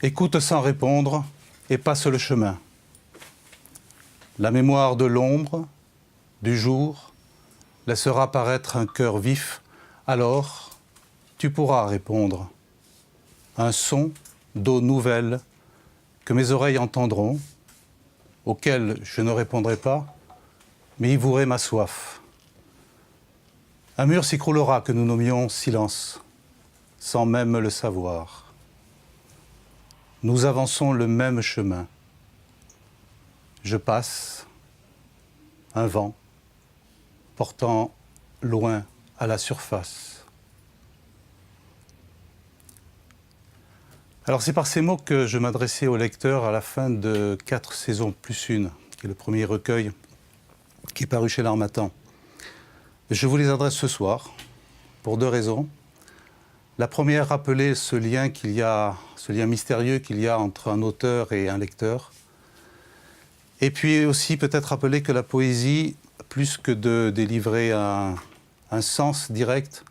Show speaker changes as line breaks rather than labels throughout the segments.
Écoute sans répondre et passe le chemin. La mémoire de l'ombre, du jour, laissera paraître un cœur vif. Alors, tu pourras répondre. Un son d'eau nouvelle que mes oreilles entendront, auquel je ne répondrai pas, mais y vouerai ma soif. Un mur s'écroulera que nous nommions silence, sans même le savoir. Nous avançons le même chemin. Je passe, un vent, portant loin à la surface. Alors c'est par ces mots que je m'adressais au lecteur à la fin de 4 saisons plus une, qui est le premier recueil qui est paru chez l'Harmattan. Je vous les adresse ce soir, pour 2 raisons. La première, rappeler ce lien mystérieux qu'il y a entre un auteur et un lecteur. Et puis aussi peut-être rappeler que la poésie, plus que de délivrer un sens direct,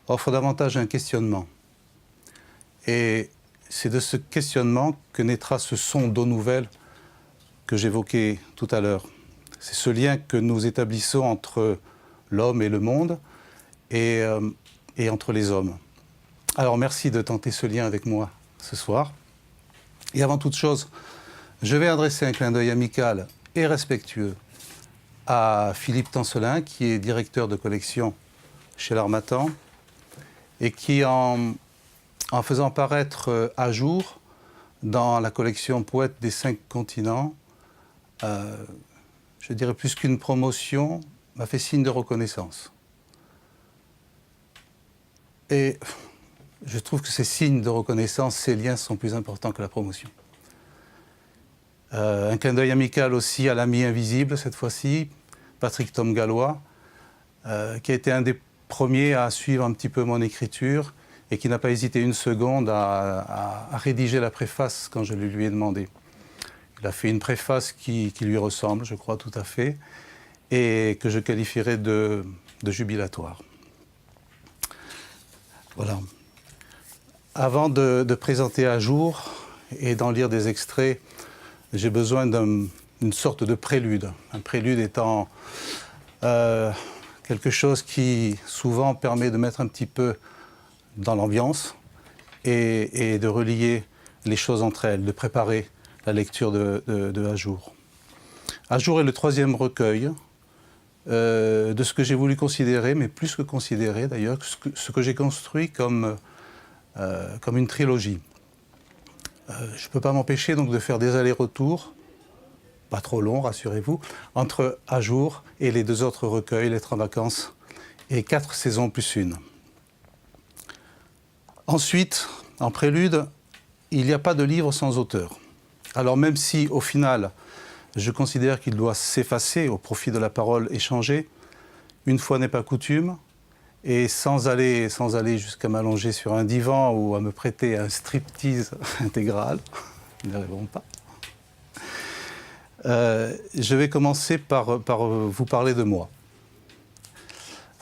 offre davantage un questionnement. Et c'est de ce questionnement que naîtra ce son d'eau nouvelle que j'évoquais tout à l'heure. C'est ce lien que nous établissons entre l'homme et le monde et entre les hommes. Alors merci de tenter ce lien avec moi ce soir. Et avant toute chose, je vais adresser un clin d'œil amical et respectueux à Philippe Tancelin, qui est directeur de collection chez l'Harmattan et qui, en faisant paraître à jour dans la collection Poètes des 5 continents, je dirais plus qu'une promotion, m'a fait signe de reconnaissance. Et je trouve que ces signes de reconnaissance, ces liens sont plus importants que la promotion. Un clin d'œil amical aussi à l'ami invisible, cette fois-ci, Patrick Tom Gallois, qui a été un des premiers à suivre un petit peu mon écriture et qui n'a pas hésité une seconde à rédiger la préface quand je le lui ai demandé. Il a fait une préface qui lui ressemble, je crois, tout à fait, et que je qualifierais de jubilatoire. Voilà. Avant de présenter à jour et d'en lire des extraits, j'ai besoin d'une sorte de prélude. Un prélude étant quelque chose qui souvent permet de mettre un petit peu dans l'ambiance et de relier les choses entre elles, de préparer la lecture de À jour. À jour est le 3e recueil de ce que j'ai voulu considérer, mais plus que considérer d'ailleurs, ce que j'ai construit comme une trilogie. Je ne peux pas m'empêcher donc de faire des allers-retours, pas trop longs, rassurez-vous, entre À jour et les 2 autres recueils, Lettres en vacances et 4 saisons plus une. Ensuite, en prélude, il n'y a pas de livre sans auteur. Alors même si, au final, je considère qu'il doit s'effacer au profit de la parole échangée, une fois n'est pas coutume, et sans aller jusqu'à m'allonger sur un divan ou à me prêter un striptease intégral, nous n'y arriverons pas, je vais commencer par vous parler de moi.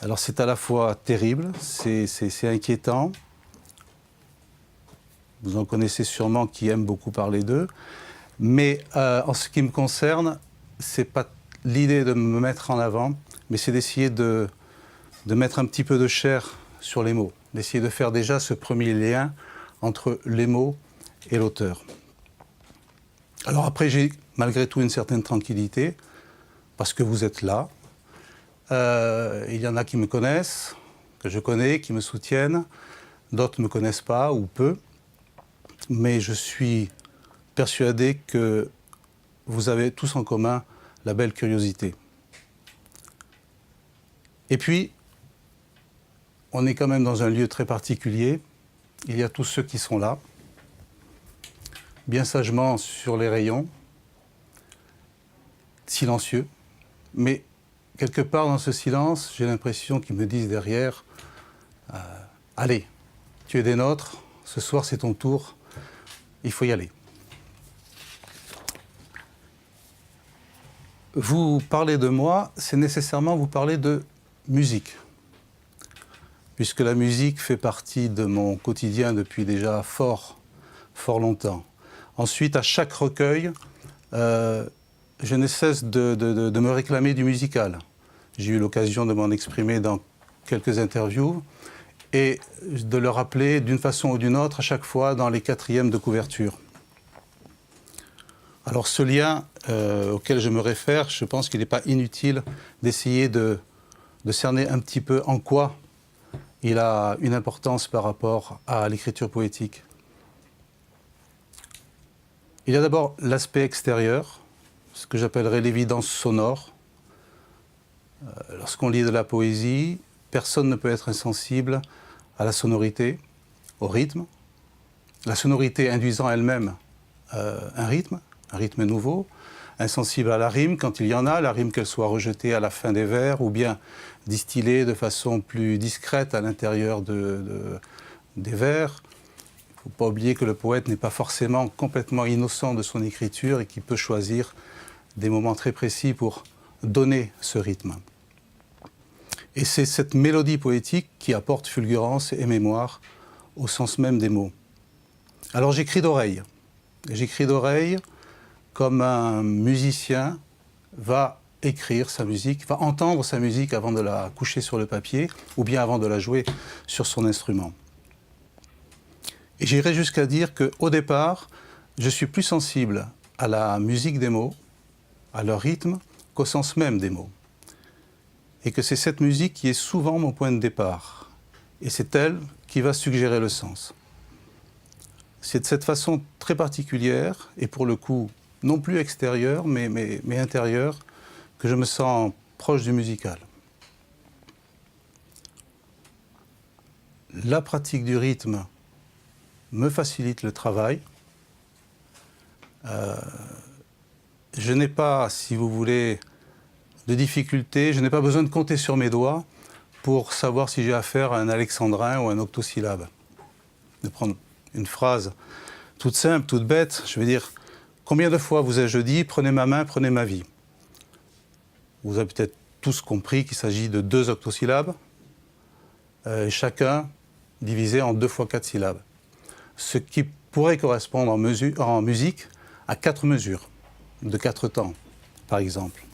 Alors c'est à la fois terrible, c'est inquiétant. Vous en connaissez sûrement qui aiment beaucoup parler d'eux. Mais en ce qui me concerne, ce n'est pas l'idée de me mettre en avant, mais c'est d'essayer de mettre un petit peu de chair sur les mots, d'essayer de faire déjà ce premier lien entre les mots et l'auteur. Alors après, j'ai malgré tout une certaine tranquillité, parce que vous êtes là. Il y en a qui me connaissent, que je connais, qui me soutiennent. D'autres ne me connaissent pas, ou peu. Mais je suis persuadé que vous avez tous en commun la belle curiosité. Et puis, on est quand même dans un lieu très particulier. Il y a tous ceux qui sont là, bien sagement sur les rayons, silencieux. Mais quelque part dans ce silence, j'ai l'impression qu'ils me disent derrière « Allez, tu es des nôtres, ce soir c'est ton tour, il faut y aller ». Vous parlez de moi, c'est nécessairement vous parler de musique. Puisque la musique fait partie de mon quotidien depuis déjà fort fort longtemps. Ensuite, à chaque recueil, je ne cesse de me réclamer du musical. J'ai eu l'occasion de m'en exprimer dans quelques interviews et de le rappeler d'une façon ou d'une autre à chaque fois dans les quatrièmes de couverture. Alors ce lien auquel je me réfère, je pense qu'il n'est pas inutile d'essayer de cerner un petit peu en quoi il a une importance par rapport à l'écriture poétique. Il y a d'abord l'aspect extérieur, ce que j'appellerais l'évidence sonore. Lorsqu'on lit de la poésie, personne ne peut être insensible à la sonorité, au rythme. La sonorité induisant elle-même un rythme nouveau, insensible à la rime quand il y en a, la rime qu'elle soit rejetée à la fin des vers ou bien distillée de façon plus discrète à l'intérieur des vers. Il ne faut pas oublier que le poète n'est pas forcément complètement innocent de son écriture et qu'il peut choisir des moments très précis pour donner ce rythme. Et c'est cette mélodie poétique qui apporte fulgurance et mémoire au sens même des mots. Alors j'écris d'oreille. J'écris d'oreille comme un musicien va écrire sa musique, va entendre sa musique avant de la coucher sur le papier ou bien avant de la jouer sur son instrument. Et j'irai jusqu'à dire qu'au départ, je suis plus sensible à la musique des mots, à leur rythme, qu'au sens même des mots. Et que c'est cette musique qui est souvent mon point de départ. Et c'est elle qui va suggérer le sens. C'est de cette façon très particulière, et pour le coup, non plus extérieure, mais intérieure, que je me sens proche du musical. La pratique du rythme me facilite le travail. Je n'ai pas, si vous voulez, de difficultés, je n'ai pas besoin de compter sur mes doigts pour savoir si j'ai affaire à un alexandrin ou un octosyllabe. De prendre une phrase toute simple, toute bête, je veux dire, combien de fois vous ai-je dit « prenez ma main, prenez ma vie ». Vous avez peut-être tous compris qu'il s'agit de 2 octosyllabes, chacun divisé en 2 fois 4 syllabes. Ce qui pourrait correspondre en musique à 4 mesures, de 4 temps, par exemple.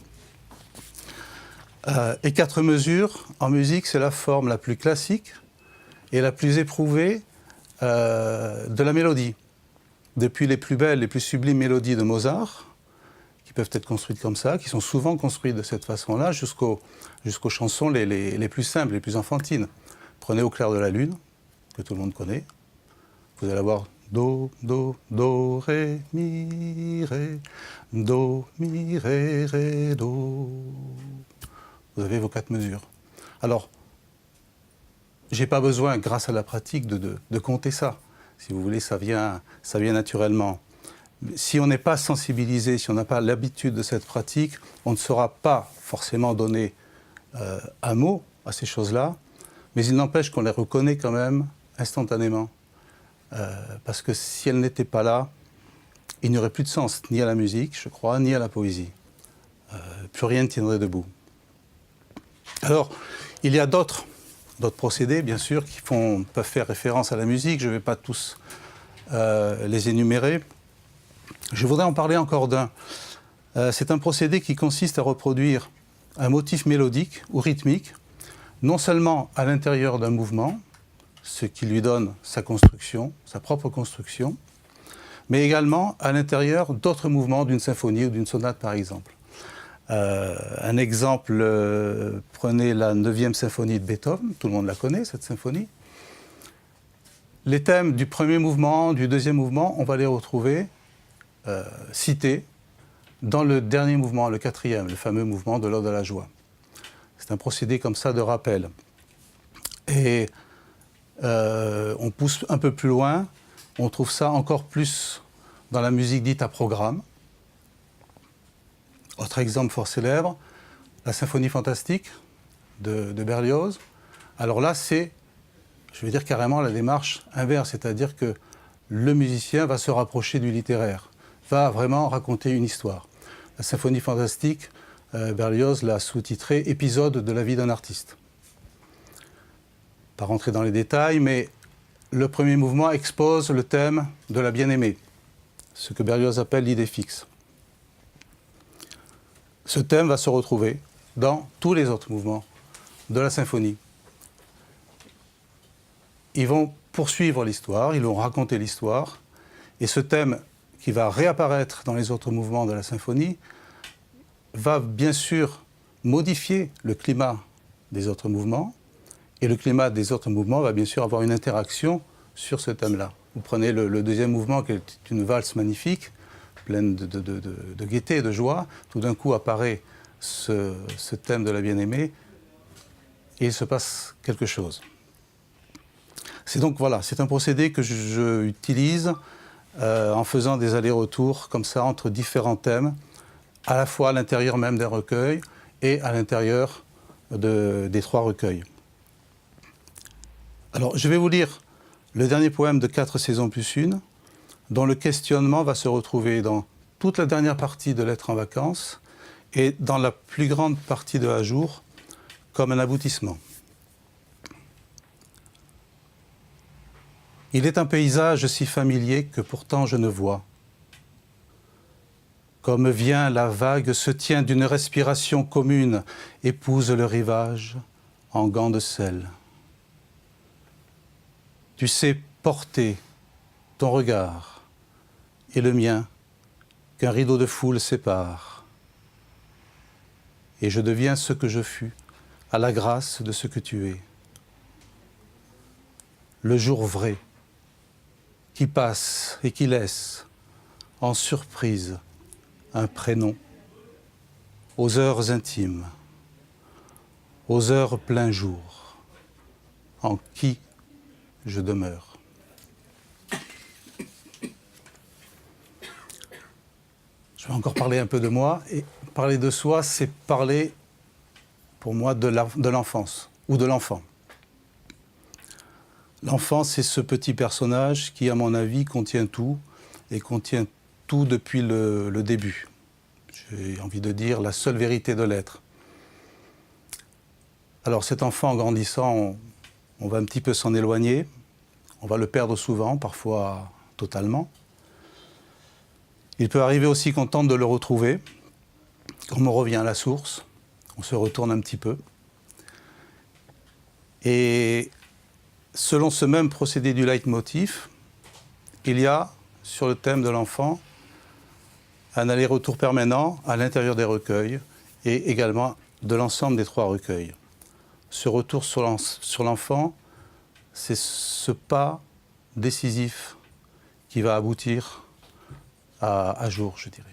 Et 4 mesures, en musique, c'est la forme la plus classique et la plus éprouvée de la mélodie. Depuis les plus belles, les plus sublimes mélodies de Mozart, qui peuvent être construites comme ça, qui sont souvent construites de cette façon-là, jusqu'aux chansons les plus simples, les plus enfantines. Prenez Au clair de la lune, que tout le monde connaît. Vous allez avoir Do, Do, Do, Ré, Mi, Ré, Do, Mi, Ré, Ré, Do. Vous avez vos 4 mesures. Alors, j'ai pas besoin, grâce à la pratique, de compter ça. Si vous voulez, ça vient naturellement. Si on n'est pas sensibilisé, si on n'a pas l'habitude de cette pratique, on ne saura pas forcément donner un mot à ces choses-là, mais il n'empêche qu'on les reconnaît quand même instantanément. Parce que si elles n'étaient pas là, il n'y aurait plus de sens, ni à la musique, je crois, ni à la poésie. Plus rien ne tiendrait debout. Alors, il y a d'autres procédés, bien sûr, qui peuvent faire référence à la musique. Je ne vais pas tous les énumérer. Je voudrais en parler encore d'un. C'est un procédé qui consiste à reproduire un motif mélodique ou rythmique, non seulement à l'intérieur d'un mouvement, ce qui lui donne sa construction, sa propre construction, mais également à l'intérieur d'autres mouvements d'une symphonie ou d'une sonate, par exemple. Un exemple, prenez la 9e symphonie de Beethoven, tout le monde la connaît, cette symphonie. Les thèmes du premier mouvement, du deuxième mouvement, on va les retrouver cités dans le dernier mouvement, le 4e, le fameux mouvement de l'Ode à la joie. C'est un procédé comme ça de rappel. Et on pousse un peu plus loin, on trouve ça encore plus dans la musique dite à programme. Autre exemple fort célèbre, la symphonie fantastique de Berlioz. Alors là, c'est, je vais dire carrément la démarche inverse, c'est-à-dire que le musicien va se rapprocher du littéraire, va vraiment raconter une histoire. La symphonie fantastique, Berlioz l'a sous-titrée « Épisode de la vie d'un artiste ». Pas rentrer dans les détails, mais le premier mouvement expose le thème de la bien-aimée, ce que Berlioz appelle l'idée fixe. Ce thème va se retrouver dans tous les autres mouvements de la symphonie. Ils vont poursuivre l'histoire, ils vont raconter l'histoire, et ce thème qui va réapparaître dans les autres mouvements de la symphonie va bien sûr modifier le climat des autres mouvements, et le climat des autres mouvements va bien sûr avoir une interaction sur ce thème-là. Vous prenez le deuxième mouvement, qui est une valse magnifique, pleine de gaieté et de joie. Tout d'un coup apparaît ce thème de la bien-aimée, et il se passe quelque chose. C'est donc, voilà, c'est un procédé que je utilise en faisant des allers-retours comme ça entre différents thèmes, à la fois à l'intérieur même des recueils et à l'intérieur des trois recueils. Alors, je vais vous lire le dernier poème de 4 saisons plus une, dont le questionnement va se retrouver dans toute la dernière partie de Lettres en vacances et dans la plus grande partie de À jour, comme un aboutissement. Il est un paysage si familier que pourtant je ne vois. Comme vient la vague, se tient d'une respiration commune, épouse le rivage en gants de sel. Tu sais porter ton regard et le mien qu'un rideau de foule sépare. Et je deviens ce que je fus, à la grâce de ce que tu es. Le jour vrai, qui passe et qui laisse en surprise un prénom aux heures intimes, aux heures plein jour, en qui je demeure. Je vais encore parler un peu de moi, et parler de soi, c'est parler pour moi de l'enfance ou de l'enfant. L'enfant, c'est ce petit personnage qui, à mon avis, contient tout, et contient tout depuis le début. J'ai envie de dire la seule vérité de l'être. Alors cet enfant, en grandissant, on va un petit peu s'en éloigner, on va le perdre souvent, parfois totalement. Il peut arriver aussi qu'on tente de le retrouver, comme on revient à la source, on se retourne un petit peu. Et selon ce même procédé du leitmotiv, il y a, sur le thème de l'enfant, un aller-retour permanent à l'intérieur des recueils et également de l'ensemble des trois recueils. Ce retour sur l'enfant, c'est ce pas décisif qui va aboutir à jour, je dirais.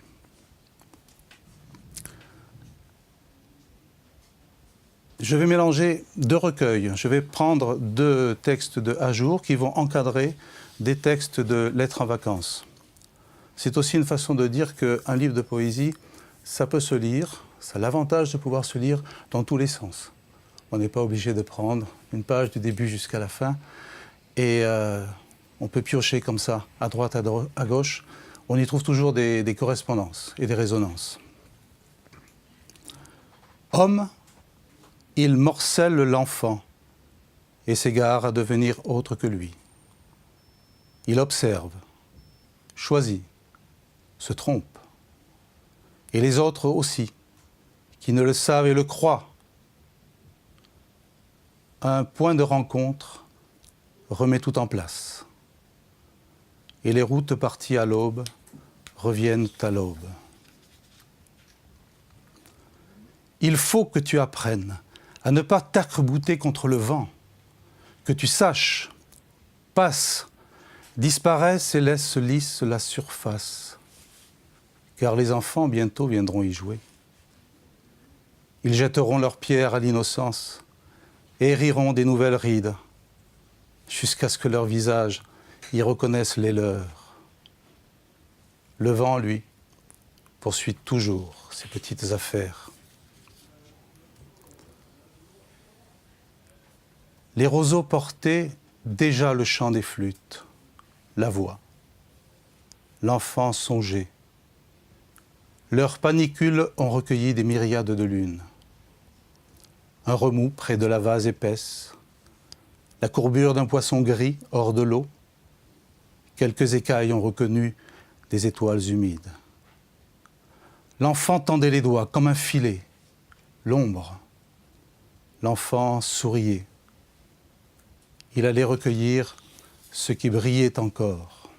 Je vais mélanger deux recueils. Je vais prendre deux textes de À jour qui vont encadrer des textes de Lettres en vacances. C'est aussi une façon de dire qu'un livre de poésie, ça peut se lire, ça a l'avantage de pouvoir se lire dans tous les sens. On n'est pas obligé de prendre une page du début jusqu'à la fin et on peut piocher comme ça, à droite, à gauche. On y trouve toujours des correspondances et des résonances. Homme, il morcelle l'enfant et s'égare à devenir autre que lui. Il observe, choisit, se trompe. Et les autres aussi, qui ne le savent et le croient. Un point de rencontre remet tout en place. Et les routes parties à l'aube reviennent à l'aube. Il faut que tu apprennes à ne pas t'arc-bouter contre le vent, que tu saches, passe, disparaisse et laisse lisse la surface, car les enfants bientôt viendront y jouer. Ils jetteront leurs pierres à l'innocence et riront des nouvelles rides, jusqu'à ce que leurs visages y reconnaissent les leurs. Le vent, lui, poursuit toujours ses petites affaires. Les roseaux portaient déjà le chant des flûtes, la voix. L'enfant songeait. Leurs panicules ont recueilli des myriades de lunes. Un remous près de la vase épaisse, la courbure d'un poisson gris hors de l'eau. Quelques écailles ont reconnu des étoiles humides. L'enfant tendait les doigts comme un filet, l'ombre. L'enfant souriait. Il allait recueillir ce qui brillait encore.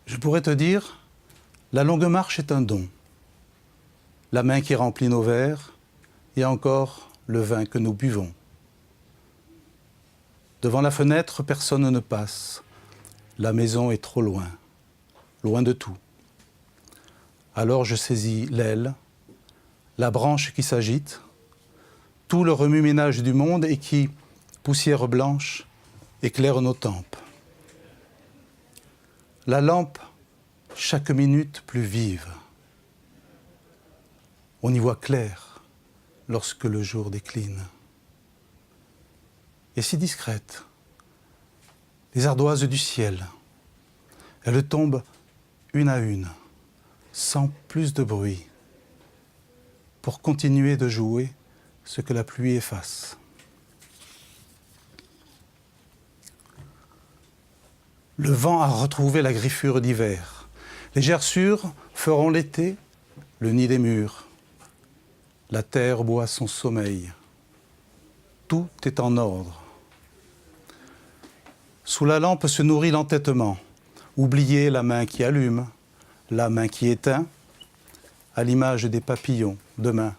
Je pourrais te dire, la longue marche est un don. La main qui remplit nos verres et encore le vin que nous buvons. Devant la fenêtre, personne ne passe. La maison est trop loin, loin de tout. Alors je saisis l'aile, la branche qui s'agite, tout le remue-ménage du monde et qui, poussière blanche, éclaire nos tempes. La lampe, chaque minute plus vive. On y voit clair lorsque le jour décline. Et si discrète, les ardoises du ciel, elles tombent une à une, sans plus de bruit, pour continuer de jouer ce que la pluie efface. Le vent a retrouvé la griffure d'hiver. Les gerçures feront l'été le nid des murs. La terre boit son sommeil. Tout est en ordre. Sous la lampe se nourrit l'entêtement. Oubliez la main qui allume, la main qui éteint, à l'image des papillons, demain,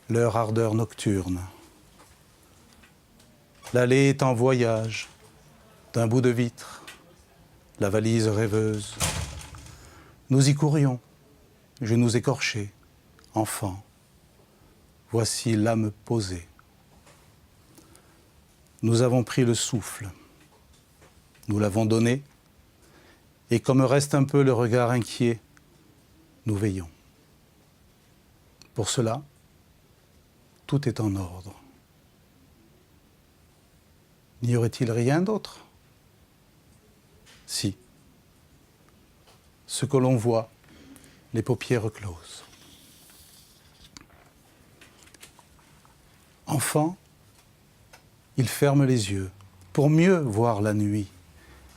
leur ardeur nocturne. L'allée est en voyage, d'un bout de vitre, la valise rêveuse. Nous y courions, genoux écorchés, enfants. Voici l'âme posée. Nous avons pris le souffle. Nous l'avons donné. Et comme reste un peu le regard inquiet, nous veillons. Pour cela, tout est en ordre. N'y aurait-il rien d'autre? Si. Ce que l'on voit, les paupières closes. Enfant, il ferme les yeux pour mieux voir la nuit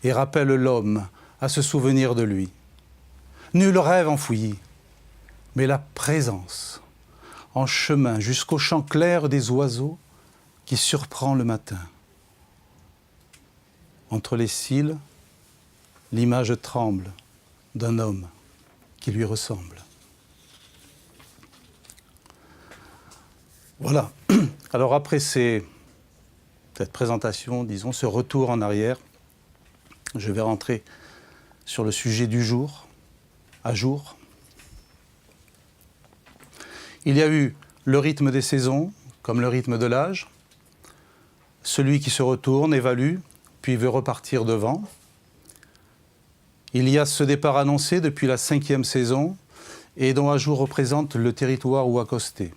et rappelle l'homme à se souvenir de lui. Nul rêve enfoui, mais la présence, en chemin jusqu'au chant clair des oiseaux qui surprend le matin. Entre les cils, l'image tremble d'un homme qui lui ressemble. Voilà. Alors après cette présentation, disons, ce retour en arrière, je vais rentrer sur le sujet du jour, à jour. Il y a eu le rythme des saisons, comme le rythme de l'âge, celui qui se retourne, évalue, puis veut repartir devant. Il y a ce départ annoncé depuis la 5e saison et dont à jour représente le territoire où accoster.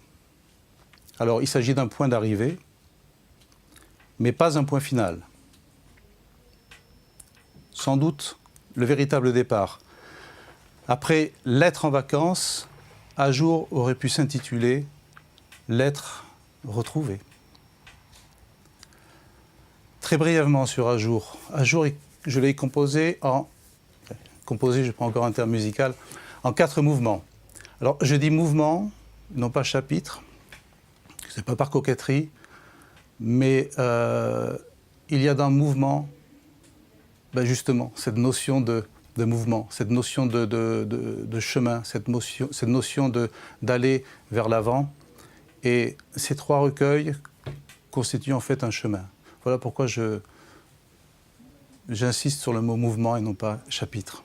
Alors il s'agit d'un point d'arrivée, mais pas un point final. Sans doute le véritable départ. Après l'être en vacances, à jour aurait pu s'intituler l'être retrouvé. Très brièvement sur à jour. À jour, je l'ai composé, je prends encore un terme musical, en 4 mouvements. Alors je dis mouvement, non pas chapitre, c'est pas par coquetterie, mais il y a dans le mouvement, justement, cette notion de mouvement, cette notion de chemin, cette notion d'aller vers l'avant. Et ces 3 recueils constituent en fait un chemin. Voilà pourquoi j'insiste sur le mot mouvement et non pas chapitre.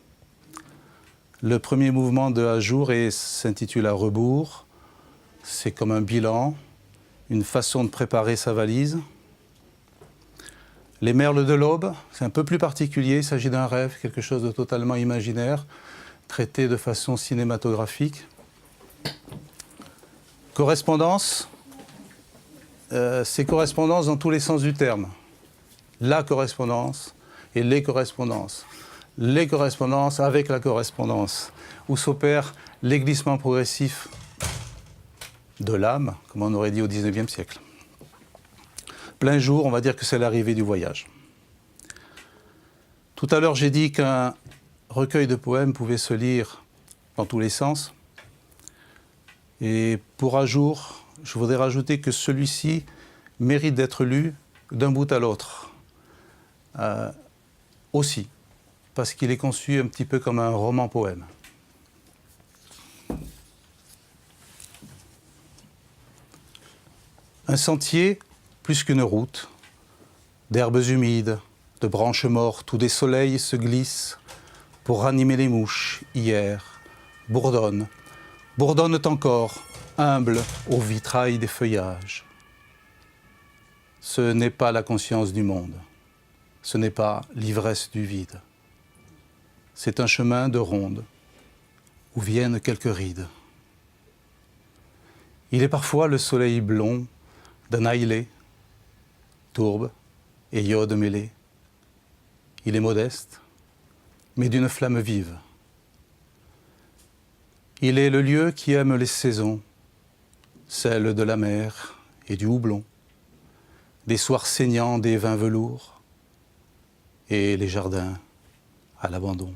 Le premier mouvement de à jour s'intitule à rebours. C'est comme un bilan, une façon de préparer sa valise. Les merles de l'aube, c'est un peu plus particulier, il s'agit d'un rêve, quelque chose de totalement imaginaire, traité de façon cinématographique. Correspondance, c'est correspondance dans tous les sens du terme. La correspondance et les correspondances. Les correspondances avec la correspondance, où s'opèrent les glissements progressifs de l'âme, comme on aurait dit au XIXe siècle. Plein jour, on va dire que c'est l'arrivée du voyage. Tout à l'heure, j'ai dit qu'un recueil de poèmes pouvait se lire dans tous les sens. Et pour un jour, je voudrais rajouter que celui-ci mérite d'être lu d'un bout à l'autre. Aussi, parce qu'il est conçu un petit peu comme un roman-poème. Un sentier, plus qu'une route, d'herbes humides, de branches mortes où des soleils se glissent pour ranimer les mouches, hier, bourdonnent encore, humbles au vitrail des feuillages. Ce n'est pas la conscience du monde, ce n'est pas l'ivresse du vide. C'est un chemin de ronde où viennent quelques rides. Il est parfois le soleil blond d'un ailé, tourbe et iode mêlé. Il est modeste, mais d'une flamme vive. Il est le lieu qui aime les saisons, celles de la mer et du houblon, des soirs saignants des vins velours et les jardins à l'abandon.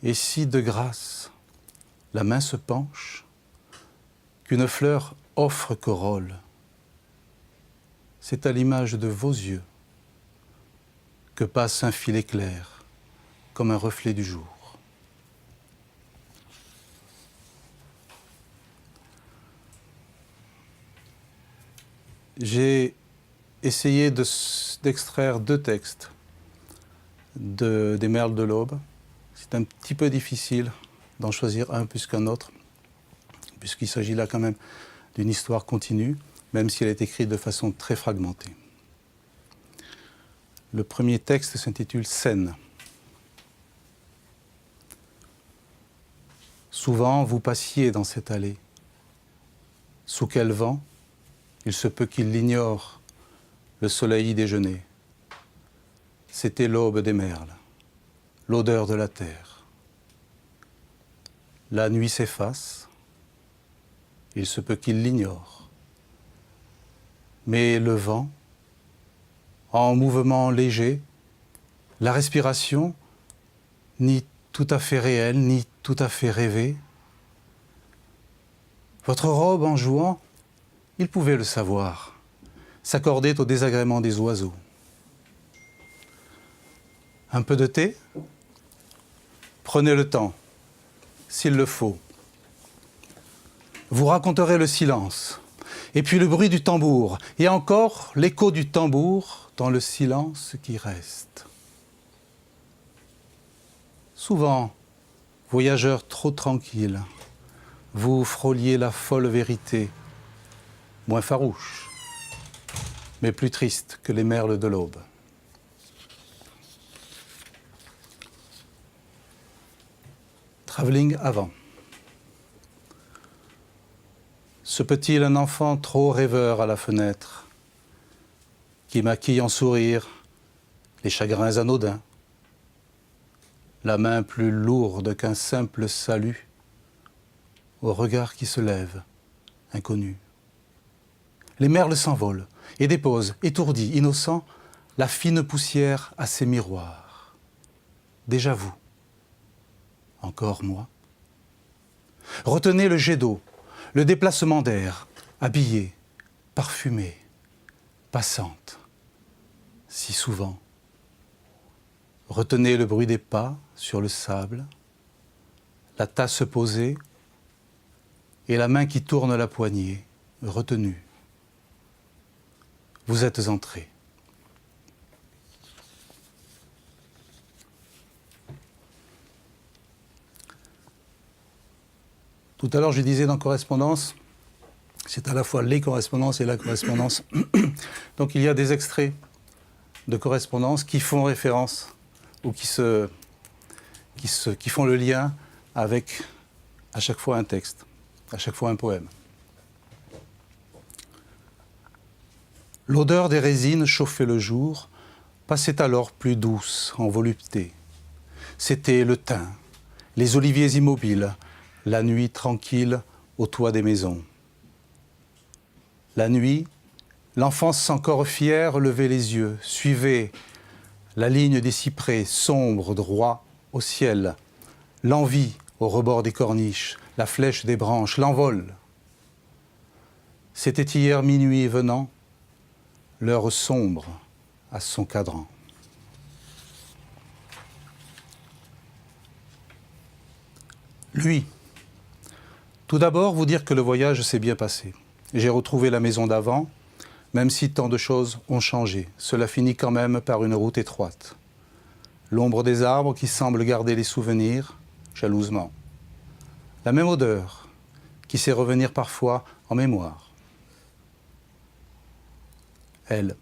Et si de grâce la main se penche, qu'une fleur offre corolle, c'est à l'image de vos yeux que passe un filet clair comme un reflet du jour. J'ai essayé d'extraire deux textes des Merles de l'Aube. C'est un petit peu difficile d'en choisir un plus qu'un autre, puisqu'il s'agit là quand même d'une histoire continue, même si elle est écrite de façon très fragmentée. Le premier texte s'intitule « Scène ». Souvent, vous passiez dans cette allée. Sous quel vent? Il se peut qu'il l'ignore, le soleil y déjeunait. C'était l'aube des merles, l'odeur de la terre. La nuit s'efface, il se peut qu'il l'ignore. Mais le vent, en mouvement léger, la respiration, ni tout à fait réelle, ni tout à fait rêvée. Votre robe en jouant, il pouvait le savoir, s'accordait au désagrément des oiseaux. Un peu de thé? Prenez le temps, s'il le faut. Vous raconterez le silence, et puis le bruit du tambour, et encore l'écho du tambour dans le silence qui reste. Souvent, voyageurs trop tranquilles, vous frôliez la folle vérité, moins farouche, mais plus triste que les merles de l'aube. Travelling avant. Se peut-il un enfant trop rêveur à la fenêtre, qui maquille en sourire les chagrins anodins, la main plus lourde qu'un simple salut, au regard qui se lève, inconnu. Les merles s'envolent et déposent, étourdis, innocents, la fine poussière à ses miroirs. Déjà vous, encore moi. Retenez le jet d'eau, le déplacement d'air, habillée, parfumée, passante, si souvent. Retenez le bruit des pas sur le sable, la tasse posée et la main qui tourne la poignée, retenue. Vous êtes entré. Tout à l'heure, je disais dans correspondance, c'est à la fois les correspondances et la correspondance. Donc il y a des extraits de correspondance qui font référence ou qui font le lien avec à chaque fois un texte, à chaque fois un poème. L'odeur des résines chauffait le jour, passait alors plus douce en volupté. C'était le thym, les oliviers immobiles, la nuit tranquille au toit des maisons. La nuit, l'enfance encore fière levait les yeux, suivait la ligne des cyprès, sombre, droit au ciel, l'envie au rebord des corniches, la flèche des branches, l'envol. C'était hier minuit venant, l'heure sombre à son cadran. Lui, tout d'abord vous dire que le voyage s'est bien passé. J'ai retrouvé la maison d'avant, même si tant de choses ont changé. Cela finit quand même par une route étroite. L'ombre des arbres qui semblent garder les souvenirs, jalousement. La même odeur qui sait revenir parfois en mémoire. Elle.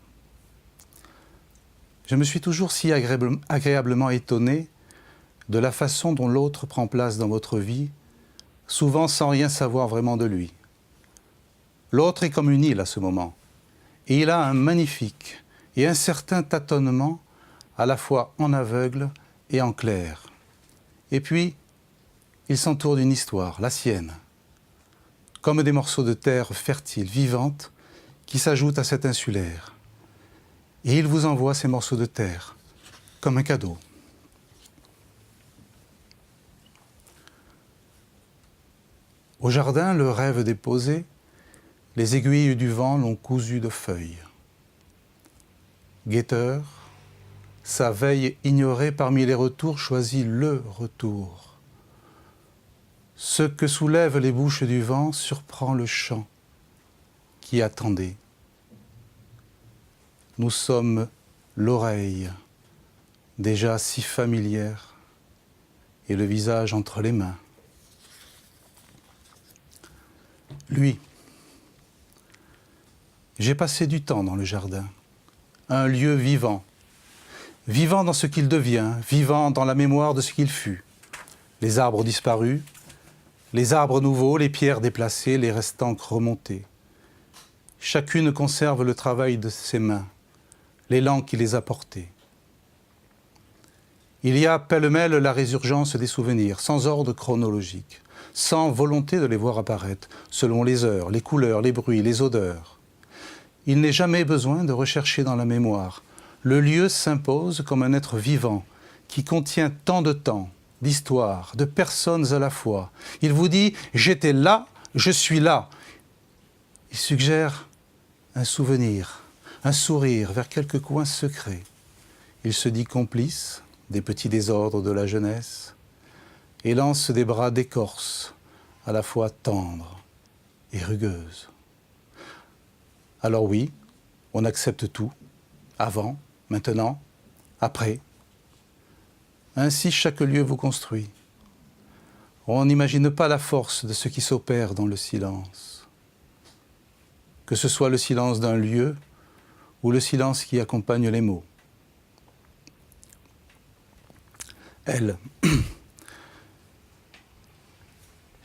Je me suis toujours si agréablement étonné de la façon dont l'autre prend place dans votre vie, souvent sans rien savoir vraiment de lui. L'autre est comme une île à ce moment, et il a un magnifique et un certain tâtonnement, à la fois en aveugle et en clair. Et puis, il s'entoure d'une histoire, la sienne, comme des morceaux de terre fertile, vivante, qui s'ajoutent à cet insulaire. Et il vous envoie ces morceaux de terre, comme un cadeau. Au jardin, le rêve déposé, les aiguilles du vent l'ont cousu de feuilles. Guetteur, sa veille ignorée parmi les retours choisit le retour. Ce que soulèvent les bouches du vent surprend le chant qui attendait. Nous sommes l'oreille, déjà si familière, et le visage entre les mains. Lui, j'ai passé du temps dans le jardin, un lieu vivant, vivant dans ce qu'il devient, vivant dans la mémoire de ce qu'il fut. Les arbres disparus, les arbres nouveaux, les pierres déplacées, les restants remontés. Chacune conserve le travail de ses mains, l'élan qui les a portés. Il y a pêle-mêle la résurgence des souvenirs, sans ordre chronologique, sans volonté de les voir apparaître, selon les heures, les couleurs, les bruits, les odeurs. Il n'est jamais besoin de rechercher dans la mémoire. Le lieu s'impose comme un être vivant, qui contient tant de temps, d'histoires, de personnes à la fois. Il vous dit « j'étais là, je suis là ». Il suggère un souvenir, un sourire vers quelque coin secret. Il se dit complice des petits désordres de la jeunesse et lance des bras d'écorce, à la fois tendres et rugueuses. Alors oui, on accepte tout, avant, maintenant, après. Ainsi chaque lieu vous construit. On n'imagine pas la force de ce qui s'opère dans le silence. Que ce soit le silence d'un lieu ou le silence qui accompagne les mots. Elle.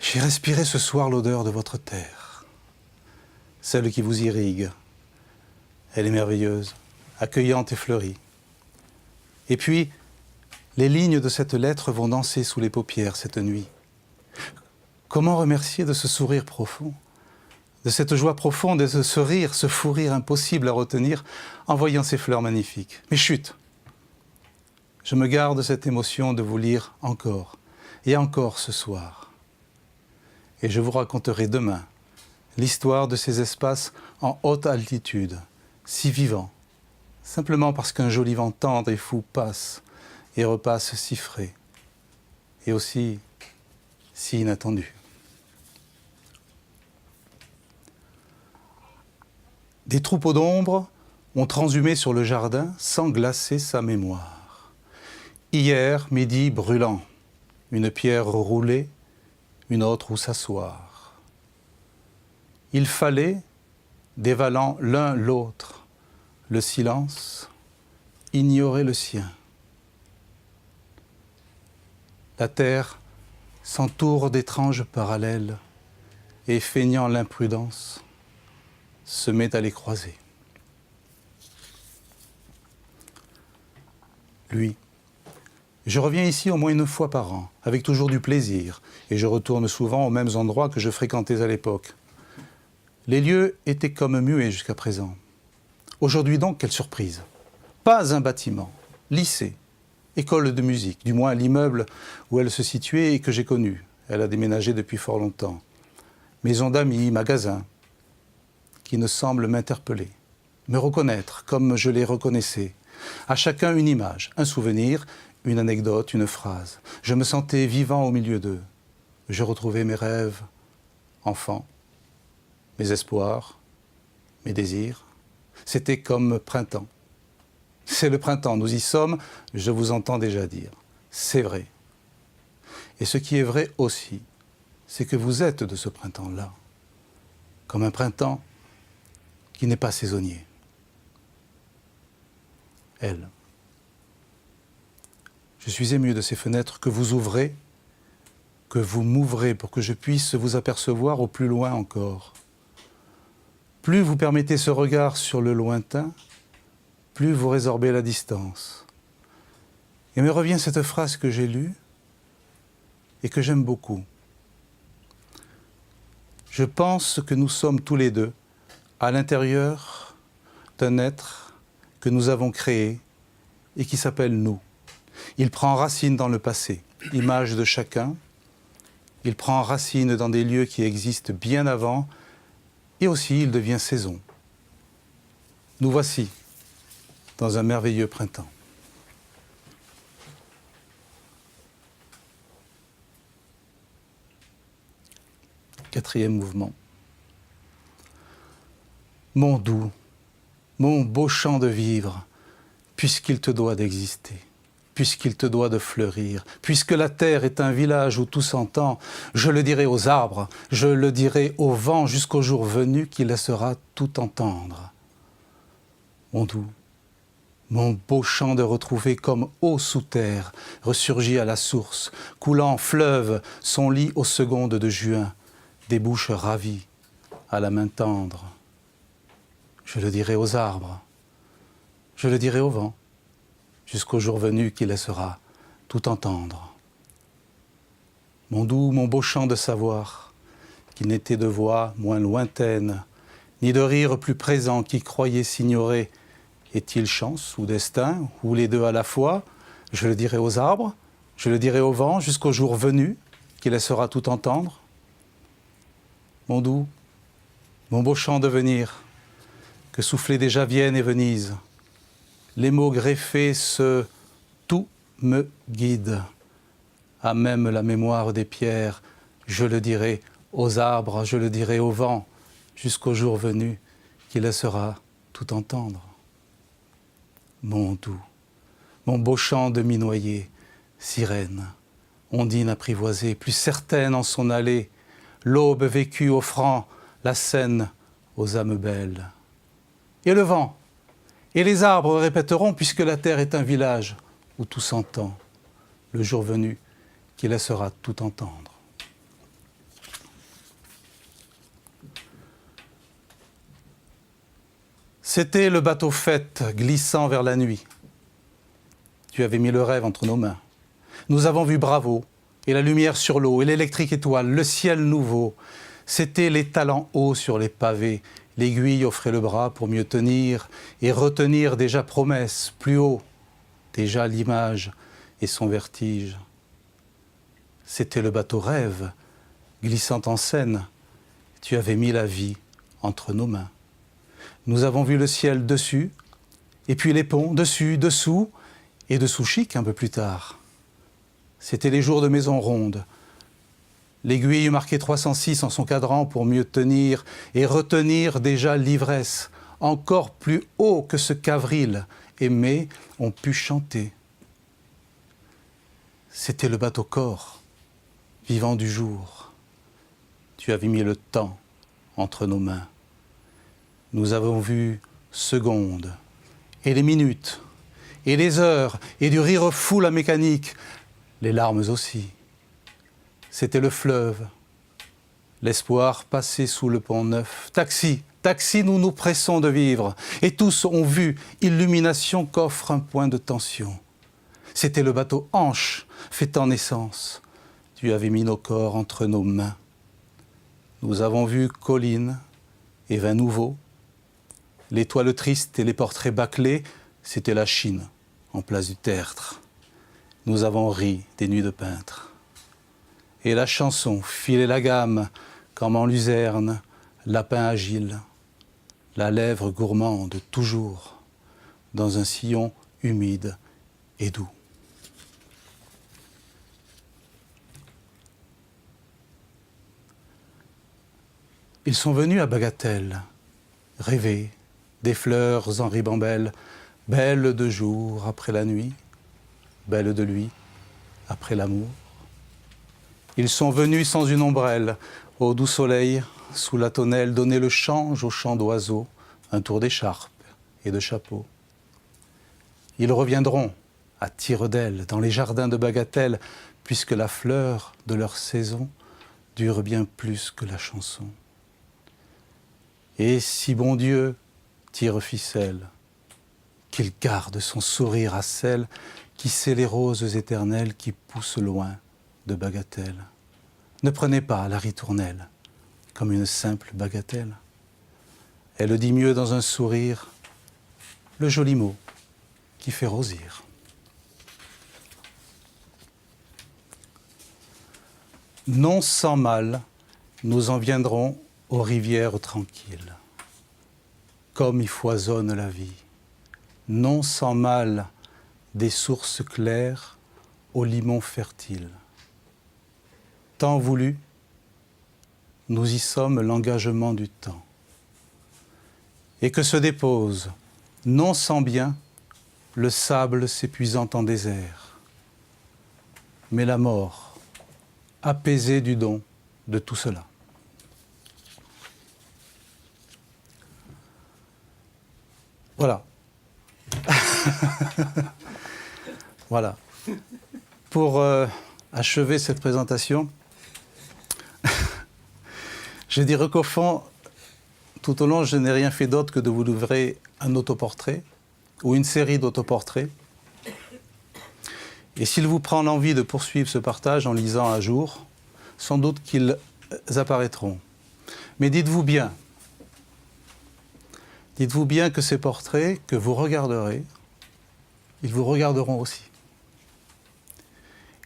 J'ai respiré ce soir l'odeur de votre terre, celle qui vous irrigue. Elle est merveilleuse, accueillante et fleurie. Et puis, les lignes de cette lettre vont danser sous les paupières cette nuit. Comment remercier de ce sourire profond, de cette joie profonde et de ce rire, ce fou rire impossible à retenir en voyant ces fleurs magnifiques. Mais chut! Je me garde cette émotion de vous lire encore et encore ce soir. Et je vous raconterai demain l'histoire de ces espaces en haute altitude, si vivants, simplement parce qu'un joli vent tendre et fou passe et repasse si frais, et aussi si inattendu. Des troupeaux d'ombre ont transhumé sur le jardin sans glacer sa mémoire. Hier, midi brûlant, une pierre roulée, une autre où s'asseoir. Il fallait, dévalant l'un l'autre, le silence, ignorer le sien. La terre s'entoure d'étranges parallèles et, feignant l'imprudence, se met à les croiser. Lui, Je reviens ici au moins une fois par an, avec toujours du plaisir, et je retourne souvent aux mêmes endroits que je fréquentais à l'époque. Les lieux étaient comme muets jusqu'à présent. Aujourd'hui donc, quelle surprise! Pas un bâtiment, lycée, école de musique, du moins l'immeuble où elle se situait et que j'ai connu. Elle a déménagé depuis fort longtemps. Maison d'amis, magasin, qui ne semblent m'interpeller, me reconnaître comme je les reconnaissais. À chacun une image, un souvenir, une anecdote, une phrase. Je me sentais vivant au milieu d'eux. Je retrouvais mes rêves, enfants, mes espoirs, mes désirs. C'était comme printemps. C'est le printemps, nous y sommes, je vous entends déjà dire. C'est vrai. Et ce qui est vrai aussi, c'est que vous êtes de ce printemps-là, comme un printemps qui n'est pas saisonnier. Elle. Je suis ému de ces fenêtres que vous ouvrez, que vous m'ouvrez pour que je puisse vous apercevoir au plus loin encore. Plus vous permettez ce regard sur le lointain, plus vous résorbez la distance. Et me revient cette phrase que j'ai lue et que j'aime beaucoup. Je pense que nous sommes tous les deux à l'intérieur d'un être que nous avons créé et qui s'appelle nous. Il prend racine dans le passé, image de chacun. Il prend racine dans des lieux qui existent bien avant et aussi il devient saison. Nous voici dans un merveilleux printemps. Quatrième mouvement. Mon doux, mon beau champ de vivre, puisqu'il te doit d'exister, puisqu'il te doit de fleurir, puisque la terre est un village où tout s'entend, je le dirai aux arbres, je le dirai au vent jusqu'au jour venu qui laissera tout entendre. Mon doux, mon beau champ de retrouver comme eau sous terre, ressurgit à la source, coulant fleuve, son lit aux secondes de juin, des bouches ravies à la main tendre. Je le dirai aux arbres, je le dirai au vent, jusqu'au jour venu qui laissera tout entendre. Mon doux, mon beau chant de savoir, qu'il n'était de voix moins lointaine, ni de rire plus présent qui croyait s'ignorer. Est-il chance ou destin, ou les deux à la fois? Je le dirai aux arbres, je le dirai au vent, jusqu'au jour venu qui laissera tout entendre. Mon doux, mon beau chant de venir, que souffler déjà Vienne et Venise. Les mots greffés, ce tout me guide. À même la mémoire des pierres, je le dirai aux arbres, je le dirai au vent, jusqu'au jour venu qui laissera tout entendre. Mon doux, mon beau chant de mi-noyer, sirène, ondine apprivoisée, plus certaine en son allée, l'aube vécue offrant la Seine aux âmes belles. Et le vent, et les arbres répéteront, puisque la terre est un village où tout s'entend, le jour venu qui laissera tout entendre. C'était le bateau-fête glissant vers la nuit. Tu avais mis le rêve entre nos mains. Nous avons vu Bravo, et la lumière sur l'eau, et l'électrique étoile, le ciel nouveau. C'étaient les talents hauts sur les pavés. L'aiguille offrait le bras pour mieux tenir et retenir déjà promesse, plus haut, déjà l'image et son vertige. C'était le bateau rêve, glissant en scène. Tu avais mis la vie entre nos mains. Nous avons vu le ciel dessus, et puis les ponts dessus, dessous, et dessous chic un peu plus tard. C'était les jours de maison ronde. L'aiguille marquait 306 en son cadran pour mieux tenir et retenir déjà l'ivresse, encore plus haut que ce qu'Avril et Mai ont pu chanter. C'était le bateau-corps, vivant du jour. Tu avais mis le temps entre nos mains. Nous avons vu secondes, et les minutes, et les heures, et du rire fou la mécanique, les larmes aussi. C'était le fleuve, l'espoir passé sous le pont neuf. Taxi, taxi, nous nous pressons de vivre. Et tous ont vu illumination qu'offre un point de tension. C'était le bateau Hanche, fêtant naissance. Tu avais mis nos corps entre nos mains. Nous avons vu collines et vins nouveaux. Les toiles tristes et les portraits bâclés, c'était la Chine, en place du tertre. Nous avons ri des nuits de peintres. Et la chanson filait la gamme, comme en luzerne, lapin agile, la lèvre gourmande toujours, dans un sillon humide et doux. Ils sont venus à Bagatelle, rêver des fleurs en ribambelle, belles de jour après la nuit, belles de lui après l'amour. Ils sont venus sans une ombrelle, au doux soleil, sous la tonnelle, donner le change au chant d'oiseaux, un tour d'écharpe et de chapeau. Ils reviendront à tire-d'aile dans les jardins de Bagatelle, puisque la fleur de leur saison dure bien plus que la chanson. Et si bon Dieu tire ficelle, qu'il garde son sourire à celle qui sait les roses éternelles qui poussent loin de Bagatelle. Ne prenez pas la ritournelle comme une simple bagatelle. Elle dit mieux dans un sourire le joli mot qui fait rosir. Non sans mal, nous en viendrons aux rivières tranquilles. Comme y foisonne la vie, non sans mal, des sources claires aux limons fertiles. Tant voulu, nous y sommes l'engagement du temps. Et que se dépose, non sans bien, le sable s'épuisant en désert. Mais la mort, apaisée du don de tout cela. Voilà. Voilà. Pour achever cette présentation, je dirais qu'au fond, tout au long, je n'ai rien fait d'autre que de vous livrer un autoportrait ou une série d'autoportraits. Et s'il vous prend l'envie de poursuivre ce partage en lisant à jour, sans doute qu'ils apparaîtront. Mais dites-vous bien que ces portraits que vous regarderez, ils vous regarderont aussi.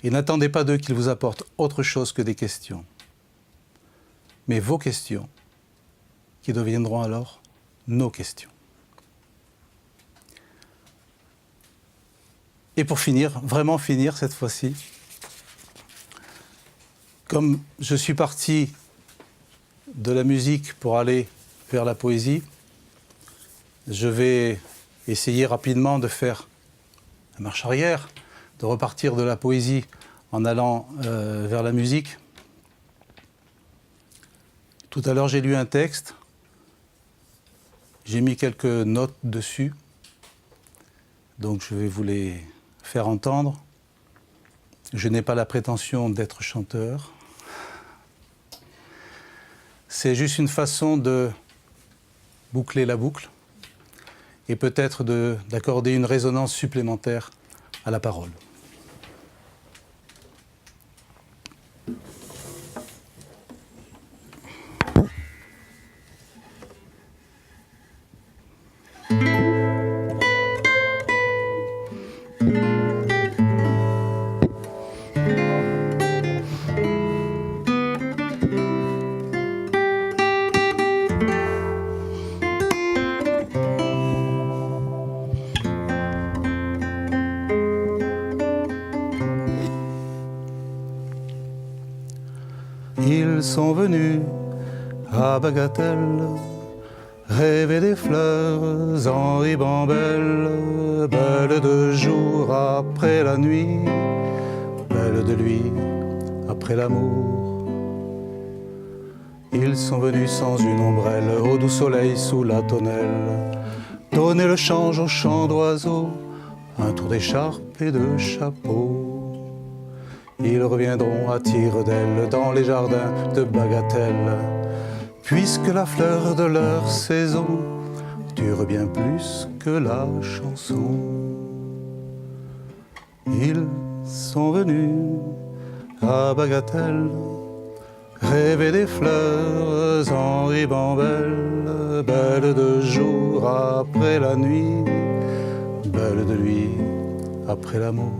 Et n'attendez pas d'eux qu'ils vous apportent autre chose que des questions. Mais vos questions, qui deviendront alors nos questions. Et pour finir, vraiment finir cette fois-ci, comme je suis parti de la musique pour aller vers la poésie, je vais essayer rapidement de faire la marche arrière, de repartir de la poésie en allant vers la musique. Tout à l'heure, j'ai lu un texte, j'ai mis quelques notes dessus, donc je vais vous les faire entendre. Je n'ai pas la prétention d'être chanteur. C'est juste une façon de boucler la boucle et peut-être d'accorder une résonance supplémentaire à la parole. Ils sont venus à Bagatelle, rêver des fleurs en ribambelle, belle de jour après la nuit, belle de lui après l'amour. Ils sont venus sans une ombrelle, au doux soleil sous la tonnelle, donner le change au chant d'oiseaux, un tour d'écharpe et de chapeau. Ils reviendront à tire-d'aile dans les jardins de Bagatelle, puisque la fleur de leur saison dure bien plus que la chanson. Ils sont venus à Bagatelle rêver des fleurs en ribambelle, belle de jour après la nuit, belle de lui après l'amour.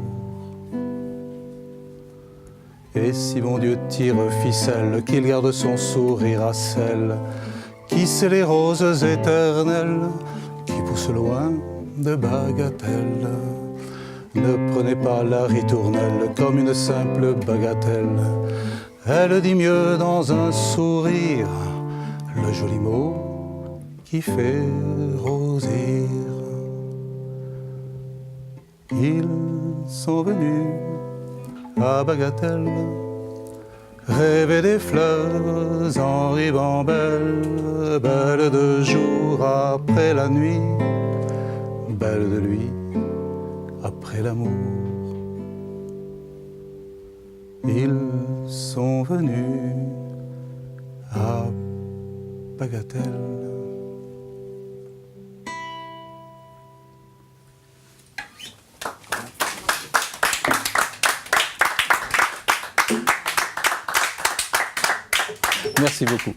Et si mon Dieu tire ficelle, qu'il garde son sourire à celle qui sait les roses éternelles qui poussent loin de Bagatelle. Ne prenez pas la ritournelle comme une simple bagatelle. Elle dit mieux dans un sourire le joli mot qui fait rosir. Ils sont venus à Bagatelle rêver des fleurs en ribambelle, belle de jour après la nuit, belle de lui après l'amour. Ils sont venus à Bagatelle. Merci beaucoup.